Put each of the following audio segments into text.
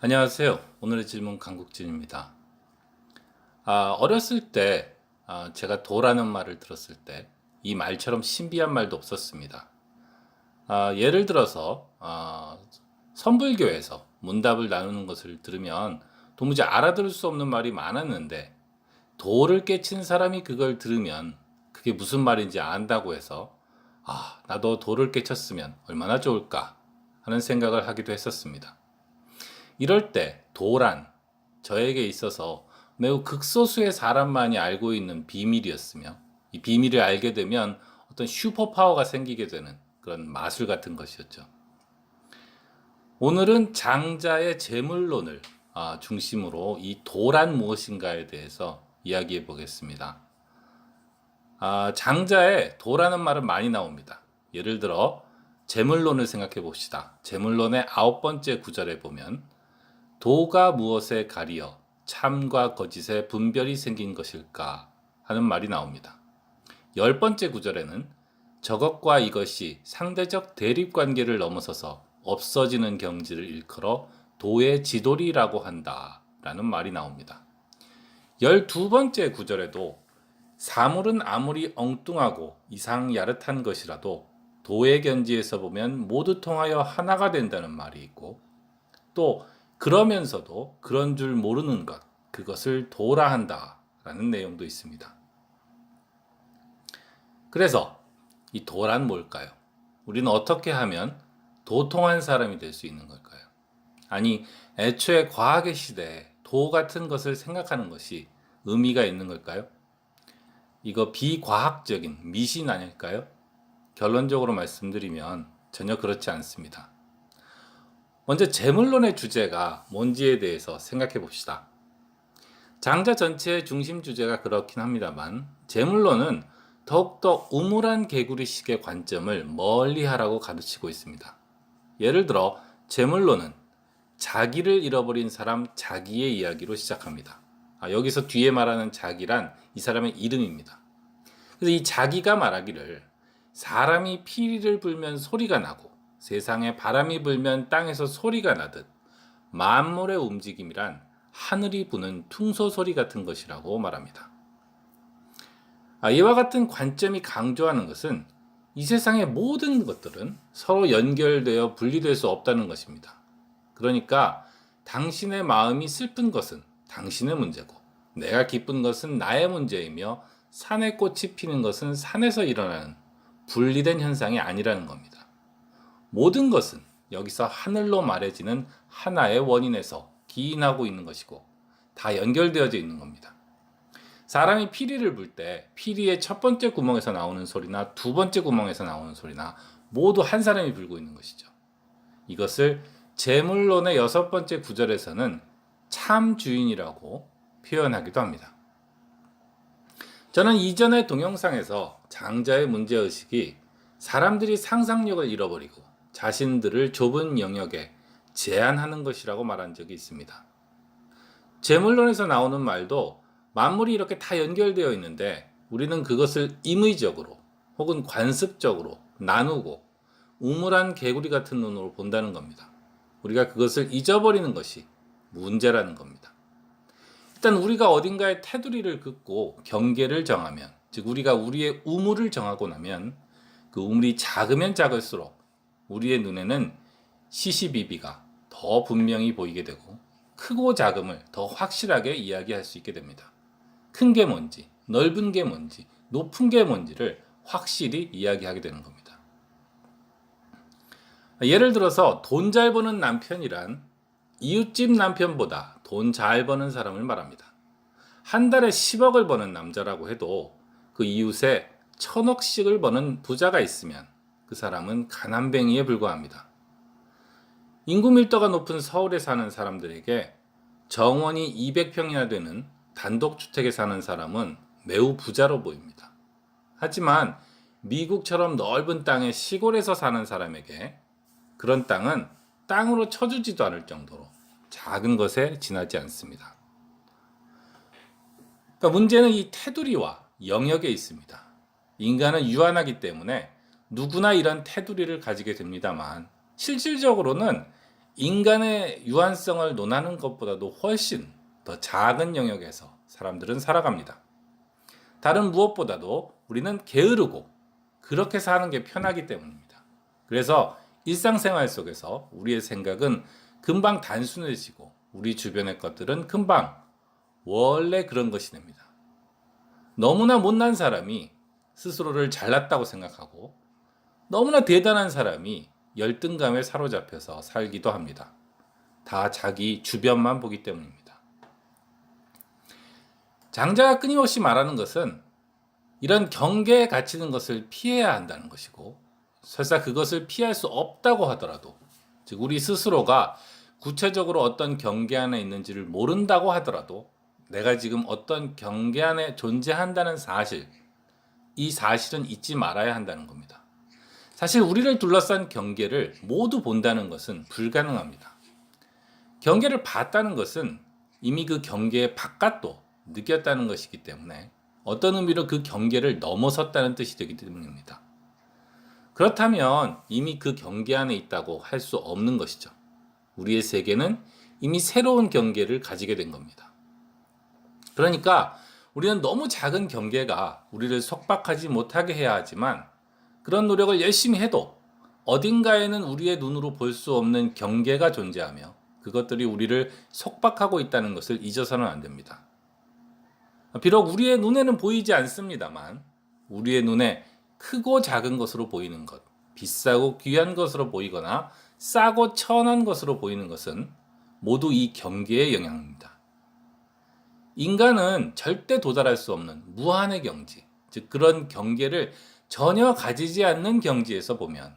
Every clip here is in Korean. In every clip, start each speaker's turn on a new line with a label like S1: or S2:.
S1: 안녕하세요. 오늘의 질문 강국진입니다. 어렸을 때 제가 도라는 말을 들었을 때 이 말처럼 신비한 말도 없었습니다. 예를 들어서 선불교에서 문답을 나누는 것을 들으면 도무지 알아들을 수 없는 말이 많았는데 도를 깨친 사람이 그걸 들으면 그게 무슨 말인지 안다고 해서 나도 도를 깨쳤으면 얼마나 좋을까 하는 생각을 하기도 했었습니다. 이럴 때 도란 저에게 있어서 매우 극소수의 사람만이 알고 있는 비밀이었으며 이 비밀을 알게 되면 어떤 슈퍼파워가 생기게 되는 그런 마술 같은 것이었죠. 오늘은 장자의 재물론을 중심으로 이 도란 무엇인가에 대해서 이야기해 보겠습니다. 장자의 도라는 말은 많이 나옵니다. 예를 들어 재물론을 생각해 봅시다. 재물론의 9번째 구절에 보면 도가 무엇에 가리어 참과 거짓의 분별이 생긴 것일까 하는 말이 나옵니다. 10번째 구절에는 저것과 이것이 상대적 대립관계를 넘어서서 없어지는 경지를 일컬어 도의 지돌이라고 한다 라는 말이 나옵니다. 12번째 구절에도 사물은 아무리 엉뚱하고 이상야릇한 것이라도 도의 견지에서 보면 모두 통하여 하나가 된다는 말이 있고, 또 그러면서도 그런 줄 모르는 것, 그것을 도라 한다 라는 내용도 있습니다. 그래서 이 도란 뭘까요? 우리는 어떻게 하면 도통한 사람이 될 수 있는 걸까요? 아니, 애초에 과학의 시대에 도 같은 것을 생각하는 것이 의미가 있는 걸까요? 이거 비과학적인 미신 아닐까요? 결론적으로 말씀드리면 전혀 그렇지 않습니다. 먼저 재물론의 주제가 뭔지에 대해서 생각해 봅시다. 장자 전체의 중심 주제가 그렇긴 합니다만 재물론은 더욱더 우물한 개구리식의 관점을 멀리하라고 가르치고 있습니다. 예를 들어 재물론은 자기를 잃어버린 사람 자기의 이야기로 시작합니다. 여기서 뒤에 말하는 자기란 이 사람의 이름입니다. 그래서 이 자기가 말하기를 사람이 피리를 불면 소리가 나고 세상에 바람이 불면 땅에서 소리가 나듯 만물의 움직임이란 하늘이 부는 퉁소 소리 같은 것이라고 말합니다. 이와 같은 관점이 강조하는 것은 이 세상의 모든 것들은 서로 연결되어 분리될 수 없다는 것입니다. 그러니까 당신의 마음이 슬픈 것은 당신의 문제고 내가 기쁜 것은 나의 문제이며 산에 꽃이 피는 것은 산에서 일어나는 분리된 현상이 아니라는 겁니다. 모든 것은 여기서 하늘로 말해지는 하나의 원인에서 기인하고 있는 것이고 다 연결되어져 있는 겁니다. 사람이 피리를 불 때 피리의 첫 번째 구멍에서 나오는 소리나 두 번째 구멍에서 나오는 소리나 모두 한 사람이 불고 있는 것이죠. 이것을 재물론의 6번째 구절에서는 참 주인이라고 표현하기도 합니다. 저는 이전의 동영상에서 장자의 문제의식이 사람들이 상상력을 잃어버리고 자신들을 좁은 영역에 제한하는 것이라고 말한 적이 있습니다. 재물론에서 나오는 말도 만물이 이렇게 다 연결되어 있는데 우리는 그것을 임의적으로 혹은 관습적으로 나누고 우물한 개구리 같은 눈으로 본다는 겁니다. 우리가 그것을 잊어버리는 것이 문제라는 겁니다. 일단 우리가 어딘가에 테두리를 긋고 경계를 정하면, 즉 우리가 우리의 우물을 정하고 나면 그 우물이 작으면 작을수록 우리의 눈에는 시시비비가 더 분명히 보이게 되고 크고 작음을 더 확실하게 이야기할 수 있게 됩니다. 큰 게 뭔지, 넓은 게 뭔지, 높은 게 뭔지를 확실히 이야기하게 되는 겁니다. 예를 들어서 돈 잘 버는 남편이란 이웃집 남편보다 돈 잘 버는 사람을 말합니다. 한 달에 10억을 버는 남자라고 해도 그 이웃에 1000억씩을 버는 부자가 있으면 그 사람은 가난뱅이에 불과합니다. 인구 밀도가 높은 서울에 사는 사람들에게 정원이 200평이나 되는 단독주택에 사는 사람은 매우 부자로 보입니다. 하지만 미국처럼 넓은 땅의 시골에서 사는 사람에게 그런 땅은 땅으로 쳐주지도 않을 정도로 작은 것에 지나지 않습니다. 그러니까 문제는 이 테두리와 영역에 있습니다. 인간은 유한하기 때문에 누구나 이런 테두리를 가지게 됩니다만 실질적으로는 인간의 유한성을 논하는 것보다도 훨씬 더 작은 영역에서 사람들은 살아갑니다. 다른 무엇보다도 우리는 게으르고 그렇게 사는 게 편하기 때문입니다. 그래서 일상생활 속에서 우리의 생각은 금방 단순해지고 우리 주변의 것들은 금방 원래 그런 것이 됩니다. 너무나 못난 사람이 스스로를 잘났다고 생각하고 너무나 대단한 사람이 열등감에 사로잡혀서 살기도 합니다. 다 자기 주변만 보기 때문입니다. 장자가 끊임없이 말하는 것은 이런 경계에 갇히는 것을 피해야 한다는 것이고, 설사 그것을 피할 수 없다고 하더라도, 즉 우리 스스로가 구체적으로 어떤 경계 안에 있는지를 모른다고 하더라도 내가 지금 어떤 경계 안에 존재한다는 사실, 이 사실은 잊지 말아야 한다는 겁니다. 사실 우리를 둘러싼 경계를 모두 본다는 것은 불가능합니다. 경계를 봤다는 것은 이미 그 경계의 바깥도 느꼈다는 것이기 때문에 어떤 의미로 그 경계를 넘어섰다는 뜻이 되기 때문입니다. 그렇다면 이미 그 경계 안에 있다고 할 수 없는 것이죠. 우리의 세계는 이미 새로운 경계를 가지게 된 겁니다. 그러니까 우리는 너무 작은 경계가 우리를 속박하지 못하게 해야 하지만, 그런 노력을 열심히 해도 어딘가에는 우리의 눈으로 볼 수 없는 경계가 존재하며 그것들이 우리를 속박하고 있다는 것을 잊어서는 안 됩니다. 비록 우리의 눈에는 보이지 않습니다만 우리의 눈에 크고 작은 것으로 보이는 것, 비싸고 귀한 것으로 보이거나 싸고 천한 것으로 보이는 것은 모두 이 경계의 영향입니다. 인간은 절대 도달할 수 없는 무한의 경지, 즉 그런 경계를 전혀 가지지 않는 경지에서 보면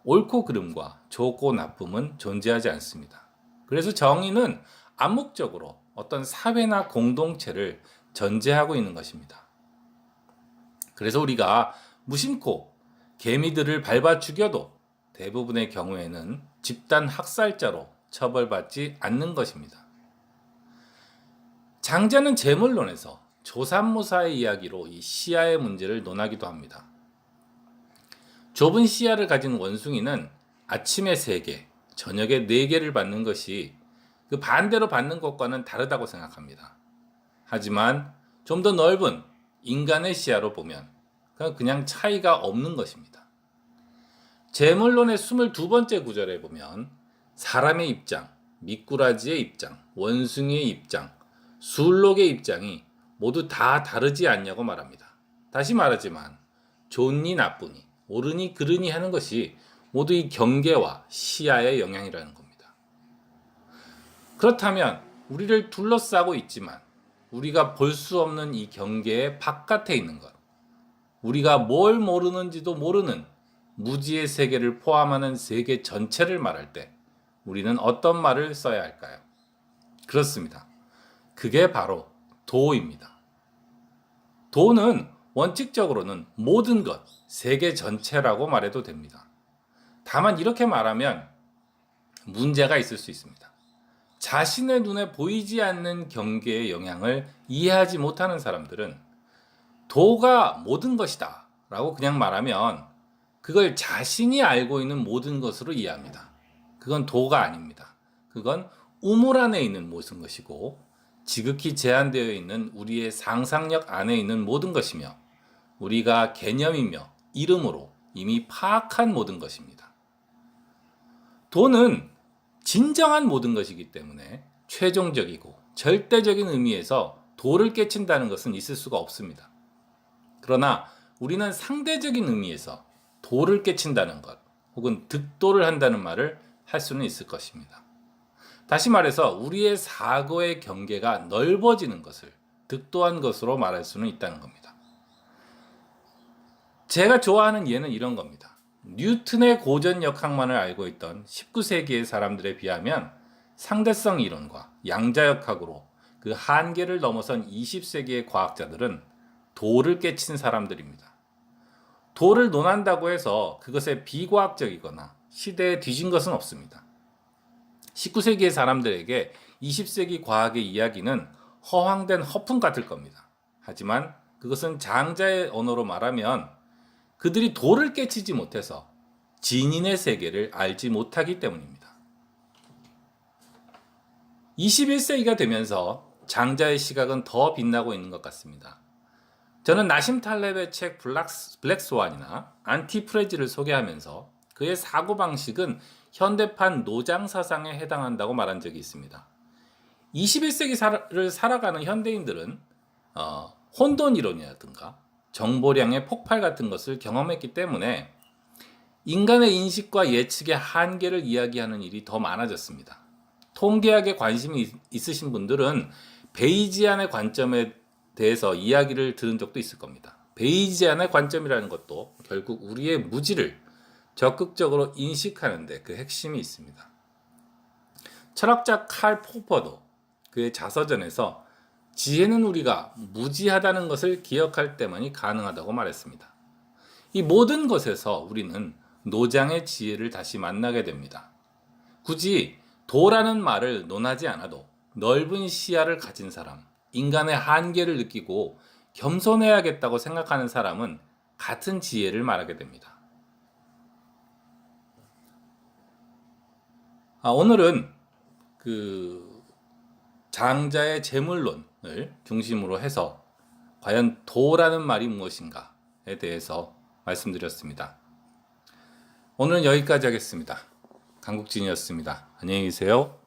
S1: 옳고 그름과 좋고 나쁨은 존재하지 않습니다. 그래서 정의는 암묵적으로 어떤 사회나 공동체를 전제하고 있는 것입니다. 그래서 우리가 무심코 개미들을 밟아 죽여도 대부분의 경우에는 집단 학살자로 처벌받지 않는 것입니다. 장자는 재물론에서 조삼모사의 이야기로 이 시야의 문제를 논하기도 합니다. 좁은 시야를 가진 원숭이는 아침에 3개, 저녁에 4개를 받는 것이 그 반대로 받는 것과는 다르다고 생각합니다. 하지만 좀 더 넓은 인간의 시야로 보면 그냥 차이가 없는 것입니다. 재물론의 22번째 구절에 보면 사람의 입장, 미꾸라지의 입장, 원숭이의 입장, 술록의 입장이 모두 다 다르지 않냐고 말합니다. 다시 말하지만 좋으니 나쁘니 옳으니 그르니 하는 것이 모두 이 경계와 시야의 영향이라는 겁니다. 그렇다면 우리를 둘러싸고 있지만 우리가 볼 수 없는 이 경계의 바깥에 있는 것, 우리가 뭘 모르는지도 모르는 무지의 세계를 포함하는 세계 전체를 말할 때 우리는 어떤 말을 써야 할까요? 그렇습니다. 그게 바로 도입니다. 도는 원칙적으로는 모든 것, 세계 전체라고 말해도 됩니다. 다만 이렇게 말하면 문제가 있을 수 있습니다. 자신의 눈에 보이지 않는 경계의 영향을 이해하지 못하는 사람들은 도가 모든 것이다 라고 그냥 말하면 그걸 자신이 알고 있는 모든 것으로 이해합니다. 그건 도가 아닙니다. 그건 우물 안에 있는 모든 것이고 지극히 제한되어 있는 우리의 상상력 안에 있는 모든 것이며 우리가 개념이며 이름으로 이미 파악한 모든 것입니다. 도는 진정한 모든 것이기 때문에 최종적이고 절대적인 의미에서 도를 깨친다는 것은 있을 수가 없습니다. 그러나 우리는 상대적인 의미에서 도를 깨친다는 것 혹은 득도를 한다는 말을 할 수는 있을 것입니다. 다시 말해서 우리의 사고의 경계가 넓어지는 것을 득도한 것으로 말할 수는 있다는 겁니다. 제가 좋아하는 예는 이런 겁니다. 뉴턴의 고전 역학만을 알고 있던 19세기의 사람들에 비하면 상대성 이론과 양자역학으로 그 한계를 넘어선 20세기의 과학자들은 도를 깨친 사람들입니다. 도를 논한다고 해서 그것에 비과학적이거나 시대에 뒤진 것은 없습니다. 19세기의 사람들에게 20세기 과학의 이야기는 허황된 허풍 같을 겁니다. 하지만 그것은 장자의 언어로 말하면 그들이 도를 깨치지 못해서 진인의 세계를 알지 못하기 때문입니다. 21세기가 되면서 장자의 시각은 더 빛나고 있는 것 같습니다. 저는 나심 탈렙의 책 블랙스완이나 안티프레지를 소개하면서 그의 사고방식은 현대판 노장 사상에 해당한다고 말한 적이 있습니다. 21세기를 살아가는 현대인들은 혼돈 이론이라든가 정보량의 폭발 같은 것을 경험했기 때문에 인간의 인식과 예측의 한계를 이야기하는 일이 더 많아졌습니다. 통계학에 관심이 있으신 분들은 베이지안의 관점에 대해서 이야기를 들은 적도 있을 겁니다. 베이지안의 관점이라는 것도 결국 우리의 무지를 적극적으로 인식하는 데 그 핵심이 있습니다. 철학자 칼 포퍼도 그의 자서전에서 지혜는 우리가 무지하다는 것을 기억할 때만이 가능하다고 말했습니다. 이 모든 것에서 우리는 노장의 지혜를 다시 만나게 됩니다. 굳이 도라는 말을 논하지 않아도 넓은 시야를 가진 사람, 인간의 한계를 느끼고 겸손해야겠다고 생각하는 사람은 같은 지혜를 말하게 됩니다. 오늘은 장자의 재물론을 중심으로 해서 과연 도라는 말이 무엇인가에 대해서 말씀드렸습니다. 오늘은 여기까지 하겠습니다. 강국진이었습니다. 안녕히 계세요.